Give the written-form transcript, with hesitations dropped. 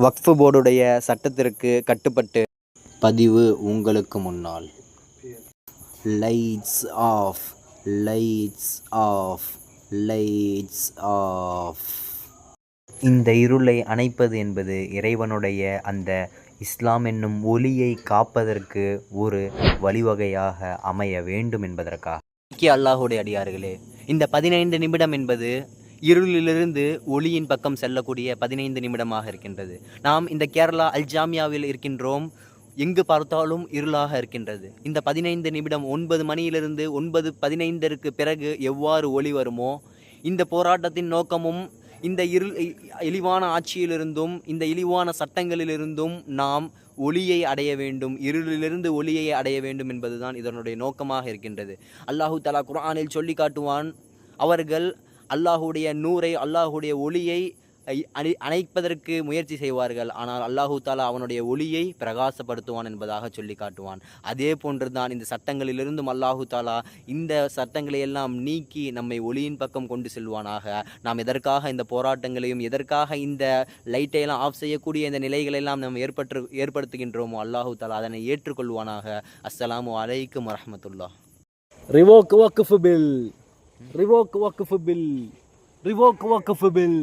வக்ஃப் போர்டுடைய சட்டத்திற்கு கட்டுப்பட்டு பதிவு உங்களுக்கு முன்னால். Lights off, lights off, lights off. இந்த இருளை அணைப்பது என்பது இறைவனுடைய அந்த இஸ்லாம் என்னும் ஒளியை காப்பதற்கு ஒரு வழிவகையாக அமைய வேண்டும் என்பதற்காக. அல்லாஹுடைய அடியார்களே, இந்த 15 நிமிடம் என்பது இருளிலிருந்து ஒளியின் பக்கம் செல்லக்கூடிய 15 நிமிடமாக இருக்கின்றது. நாம் இந்த கேரளா அல்ஜாமியாவில் இருக்கின்றோம். எங்கு பார்த்தாலும் இருளாக இருக்கின்றது. இந்த 15 நிமிடம் 9 மணியிலிருந்து 9:15 பிறகு எவ்வாறு ஒளி வருமோ, இந்த போராட்டத்தின் நோக்கமும் இந்த இழிவான ஆட்சியிலிருந்தும் இந்த இழிவான சட்டங்களிலிருந்தும் நாம் ஒளியை அடைய வேண்டும், இருளிலிருந்து ஒளியை அடைய வேண்டும் என்பதுதான் இதனுடைய நோக்கமாக இருக்கின்றது. அல்லாஹு தஆலா குர்ஆனில் சொல்லி காட்டுவான், அவர்கள் அல்லாஹுடைய நூரை, அல்லாஹுடைய ஒளியை அணைப்பதற்கு முயற்சி செய்வார்கள், ஆனால் அல்லாஹு தஆலா அவனுடைய ஒளியை பிரகாசப்படுத்துவான் என்பதாக சொல்லி காட்டுவான். அதே போன்றுதான் இந்த சட்டங்களிலிருந்தும் அல்லாஹு தஆலா இந்த சட்டங்களை எல்லாம் நீக்கி நம்மை ஒளியின் பக்கம் கொண்டு செல்வானாக. நாம் எதற்காக இந்த போராட்டங்களையும் எதற்காக இந்த லைட்டையெல்லாம் ஆஃப் செய்யக்கூடிய இந்த நிலைகளெல்லாம் நாம் ஏற்படுத்துகின்றோமோ அல்லாஹு தஆலா அதனை ஏற்றுக்கொள்வானாக. அஸ்ஸலாமு அலைக்கும் வரஹ்மத்துல்லாஹ். ரிவோக் வக்ஃப் பில், ரிவோக் வக்ஃப் பில், ரிவோக் வக்ஃப் பில்.